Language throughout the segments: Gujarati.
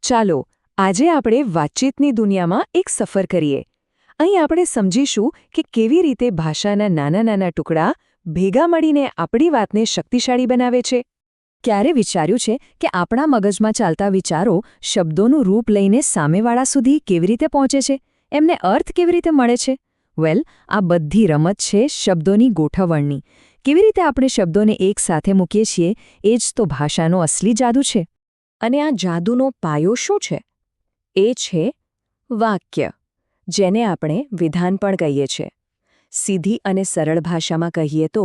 ચાલો આજે આપણે વાતચીતની દુનિયામાં એક સફર કરીએ. અહીં આપણે સમજીશું કે કેવી રીતે ભાષાના નાના નાના ટુકડા ભેગા મળીને આપણી વાતને શક્તિશાળી બનાવે છે. ક્યારે વિચાર્યું છે કે આપણા મગજમાં ચાલતા વિચારો શબ્દોનું રૂપ લઈને સામેવાળા સુધી કેવી રીતે પહોંચે છે, એમને અર્થ કેવી રીતે મળે છે? આ બધી રમત છે શબ્દોની ગોઠવણની. કેવી રીતે આપણે શબ્દોને એક સાથે મૂકીએ છીએ એ જ તો ભાષાનો અસલી જાદુ છે. અને આ જાદુનો પાયો શું છે? એ છે વાક્ય, જેને આપણે વિધાન પણ કહીએ છીએ. સીધી અને સરળ ભાષામાં કહીએ તો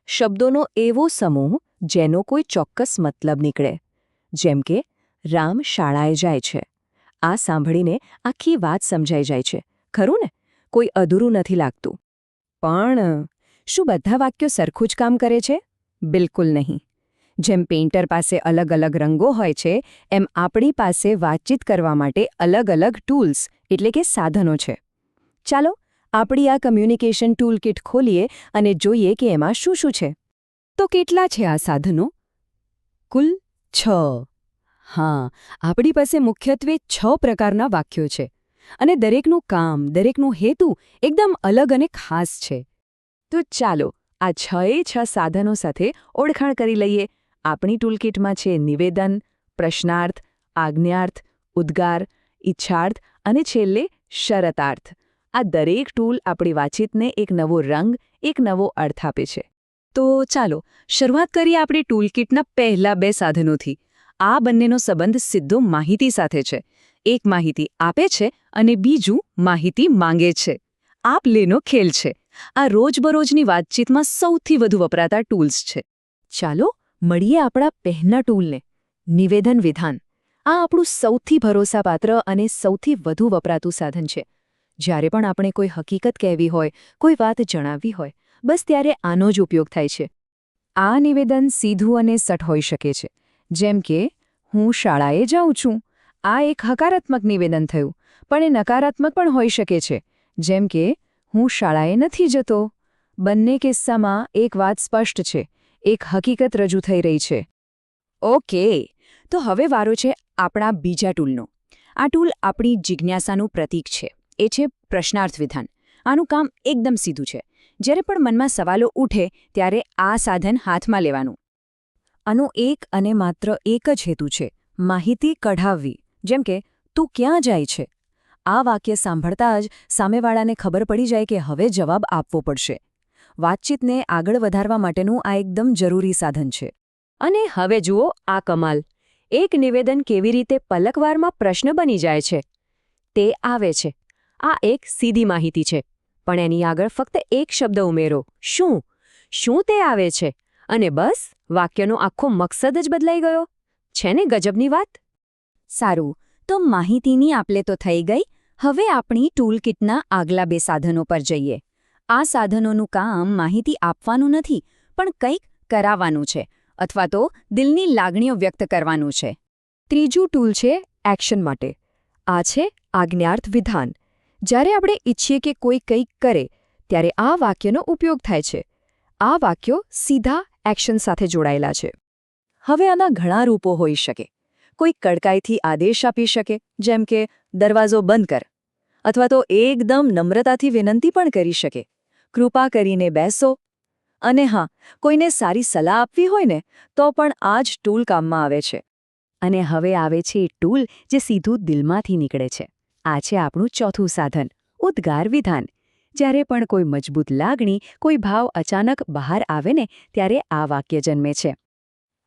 શબ્દોનો એવો સમૂહ જેનો કોઈ ચોક્કસ મતલબ નીકળે. જેમ કે રામ શાળાએ જાય છે. આ સાંભળીને આખી વાત સમજાઈ જાય છે, ખરું ને? કોઈ અધૂરું નથી લાગતું. પણ શું બધા વાક્યો સરખું જ કામ કરે છે? બિલકુલ નહીં. જેમ પેઇન્ટર પાસે અલગ અલગ રંગો હોય છે, એમ આપણી પાસે વાતચીત કરવા માટે અલગ અલગ ટૂલ્સ એટલે કે સાધનો છે. ચાલો આપણી આ કમ્યુનિકેશન ટૂલ કિટ ખોલીએ અને જોઈએ કે એમાં શું શું છે. તો કેટલા છે આ સાધનો? કુલ 6. હા, આપણી પાસે મુખ્યત્વે 6 પ્રકારના વાક્યો છે. અને દરેકનું કામ, દરેકનો હેતુ એકદમ અલગ અને ખાસ છે. તો ચાલો આ 6 સાધનો સાથે ઓળખાણ કરી લઈએ. આપણી ટૂલકિટમાં છે નિવેદન, પ્રશ્નાર્થ, આજ્ઞાર્થ, ઉદ્ગાર, ઈચ્છાર્થ અને છેલ્લે શરતાર્થ. આ દરેક ટૂલ આપણી વાતચીતને એક નવો રંગ, એક નવો અર્થ આપે છે. તો ચાલો શરૂઆત કરીએ આપણી ટૂલકિટના પહેલા 2 સાધનોથી. આ બંનેનો સંબંધ સીધો માહિતી સાથે છે. એક માહિતી આપે છે અને બીજું માહિતી માંગે છે. આપ લેનો ખેલ છે. આ રોજબરોજની વાતચીતમાં સૌથી વધુ વપરાતા ટૂલ્સ છે. ચાલો મળીએ આપણા પહેલા ટૂલને, નિવેદન વિધાન. આ આપણું સૌથી ભરોસાપાત્ર અને સૌથી વધુ વપરાતું સાધન છે. જ્યારે પણ આપણે કોઈ હકીકત કહેવી હોય, કોઈ વાત જણાવવી હોય, બસ ત્યારે આનો જ ઉપયોગ થાય છે. આ નિવેદન સીધું અને સટ હોઈ શકે છે. જેમ કે હું શાળાએ જાઉં છું. આ એક હકારાત્મક નિવેદન થયું, પણ એ નકારાત્મક પણ હોઈ શકે છે. જેમ કે હું શાળાએ નથી જતો. બંને કિસ્સામાં એક વાત સ્પષ્ટ છે, એક હકીકત રજૂ થઈ રહી છે. ઓકે, તો હવે વારો છે આપણા બીજા ટૂલનો. આ ટૂલ આપણી જિજ્ઞાસાનું પ્રતીક છે. એ છે પ્રશ્નાર્થ વિધાન. આનું કામ એકદમ સીધું છે. જ્યારે પણ મનમાં સવાલો ઉઠે ત્યારે આ સાધન હાથમાં લેવાનું. આનો એક અને માત્ર એક જ હેતુ છે, માહિતી કઢાવવી. જેમ કે તું ક્યાં જાય છે? આ વાક્ય સાંભળતા જ સામેવાળાને ખબર પડી જાય કે હવે જવાબ આપવો પડશે. વાતચીતને આગળ વધારવા માટેનું આ એકદમ જરૂરી સાધન છે. અને હવે જુઓ આ કમાલ. એક નિવેદન કેવી રીતે પલકવારમાં પ્રશ્ન બની જાય છે. તે આવે છે. આ એક સીધી માહિતી છે. પણ એની આગળ ફક્ત એક શબ્દ ઉમેરો, શું? શું તે આવે છે? અને બસ વાક્યનો આખો મકસદ જ બદલાઈ ગયો. છે ને ગજબની વાત? સારું, તો માહિતીની આપલે તો થઈ ગઈ. હવે આપણી ટૂલકિટના આગલા 2 સાધનો પર જઈએ. આ સાધનોનું કામ માહિતી આપવાનું નથી, પણ કંઈક કરાવવાનું છે, અથવા તો દિલની લાગણીઓ વ્યક્ત કરવાનું છે. ત્રીજું ટૂલ છે એક્શન માટે. આ છે આજ્ઞાર્થ વિધાન. જ્યારે આપણે ઈચ્છીએ કે કોઈ કંઈક કરે, ત્યારે આ વાક્યનો ઉપયોગ થાય છે. આ વાક્યો સીધા એક્શન સાથે જોડાયેલા છે. હવે આના ઘણા રૂપો હોઈ શકે. કોઈ કડકાઈથી આદેશ આપી શકે, જેમ કે દરવાજો બંધ કર. અથવા તો એકદમ નમ્રતાથી વિનંતી પણ કરી શકે, કૃપા કરીને બેસો. અને હા, કોઈને સારી સલાહ આપવી હોય ને, તો પણ આ જ ટૂલ કામમાં આવે છે. અને હવે આવે છે એ ટૂલ જે સીધું દિલમાંથી નીકળે છે. આ છે આપણું ચોથું સાધન, ઉદ્ગાર વિધાન. જ્યારે પણ કોઈ મજબૂત લાગણી, કોઈ ભાવ અચાનક બહાર આવે ને, ત્યારે આ વાક્ય જન્મે છે.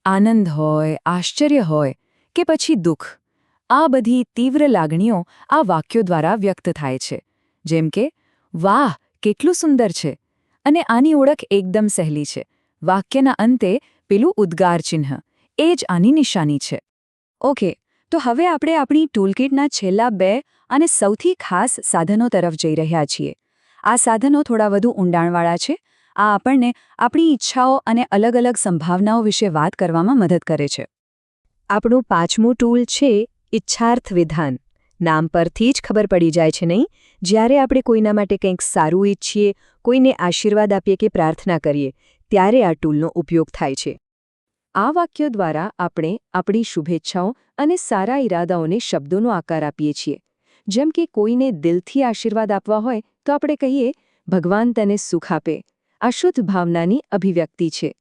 આનંદ હોય, આશ્ચર્ય હોય કે પછી દુઃખ, આ બધી તીવ્ર લાગણીઓ આ વાક્યો દ્વારા વ્યક્ત થાય છે. જેમ કે વાહ, કેટલું સુંદર છે. અને આની ઓળખ એકદમ સહેલી છે. વાક્યના અંતે પેલું ઉદ્ગાર ચિહ્ન, એ જ આની નિશાની છે. ઓકે, તો હવે આપણે આપણી ટૂલકિટના છેલ્લા 2 અને સૌથી ખાસ સાધનો તરફ જઈ રહ્યા છીએ. આ સાધનો થોડા વધુ ઊંડાણવાળા છે. આ આપણને આપણી ઈચ્છાઓ અને અલગ અલગ સંભાવનાઓ વિશે વાત કરવામાં મદદ કરે છે. આપણું 5મું ટૂલ છે ઈચ્છાર્થ વિધાન. નામ પરથી જ ખબર પડી જાય છે નહીં? જ્યારે આપણે કોઈના માટે કંઈક સારું ઈચ્છીએ, કોઈને આશીર્વાદ આપીએ કે પ્રાર્થના કરીએ, ત્યારે આ ટૂલનો ઉપયોગ થાય છે. આ વાક્ય દ્વારા આપણે આપણી શુભેચ્છાઓ અને સારા ઈરાદાઓને શબ્દોનો આકાર આપીએ છીએ. જેમ કે કોઈને દિલથી આશીર્વાદ આપવા હોય તો આપણે કહીએ, ભગવાન તને સુખ આપે. આ શુદ્ધ ભાવનાની અભિવ્યક્તિ છે.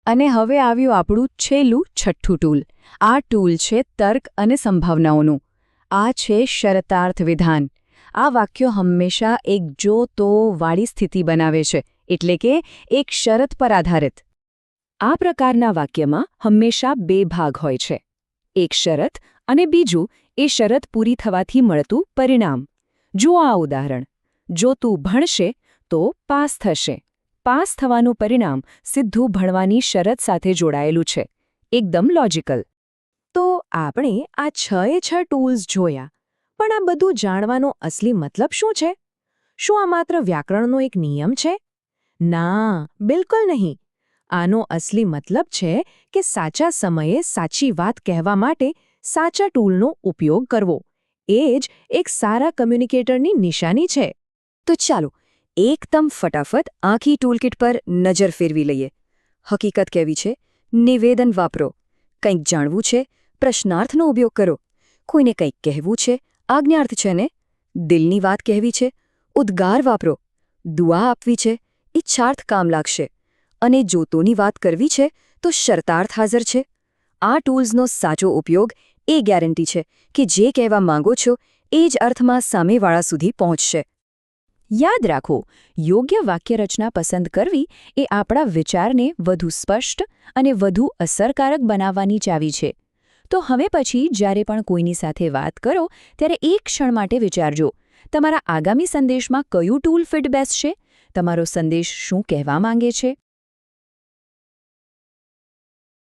અને હવે આવ્યું આપણું છેલ્લું છઠ્ઠું ટૂલ. આ ટૂલ છે તર્ક અને સંભાવનાઓનું. આ છે શરતાર્થ વિધાન. આ વાક્યો હંમેશા એક જો તો વાળી સ્થિતિ બનાવે છે, એટલે કે એક શરત પર આધારિત. આ પ્રકારના વાક્યમાં હંમેશા બે ભાગ હોય છે. એક શરત અને બીજું એ શરત પૂરી થવાથી મળતું પરિણામ. જુઓ આ ઉદાહરણ. જો તું ભણશે તો પાસ થશે. પાસ થવાનું પરિણામ સીધું ભણવાની શરત સાથે જોડાયેલું છે. એકદમ લોજિકલ. તો આપણે આ 6 ટૂલ્સ જોયા. પણ આ બધું જાણવાનો અસલી મતલબ શું છે? શું આ માત્ર વ્યાકરણનો એક નિયમ છે? ના, બિલકુલ નહીં. આનો અસલી મતલબ છે કે સાચા સમયે સાચી વાત કહેવા માટે સાચા ટૂલનો ઉપયોગ કરવો. એ જ એક સારા કમ્યુનિકેટરની નિશાની છે. તો ચાલો એકદમ ફટાફટ આખી ટૂલકિટ પર નજર ફેરવી લઈએ. હકીકત કેવી છે? નિવેદન વાપરો. કંઈક જાણવું છે? પ્રશ્નાર્થનો ઉપયોગ કરો. કોઈને કંઈક કહેવું છે? આજ્ઞાર્થ છે ને? દિલની વાત કહેવી છે? ઉદ્ગાર વાપરો. દુઆ આપવી છે? ઈચ્છાર્થ કામ લાગશે. અને જોતોની વાત કરવી છે તો શરતાર્થ હાજર છે. આ ટૂલ્સનો સાચો ઉપયોગ એ ગેરંટી છે કે જે કહેવા માંગો છો એ જ અર્થમાં સામેવાળા સુધી પહોંચશે. યાદ રાખો, યોગ્ય વાક્યરચના પસંદ કરવી એ આપણા વિચારને વધુ સ્પષ્ટ અને વધુ અસરકારક બનાવવાની ચાવી છે. તો હવે પછી જ્યારે પણ કોઈની સાથે વાત કરો ત્યારે એક ક્ષણ માટે વિચારજો, તમારા આગામી સંદેશમાં કયું ટૂલ ફિટ બેસશે? તમારો સંદેશ શું કહેવા માંગે છે?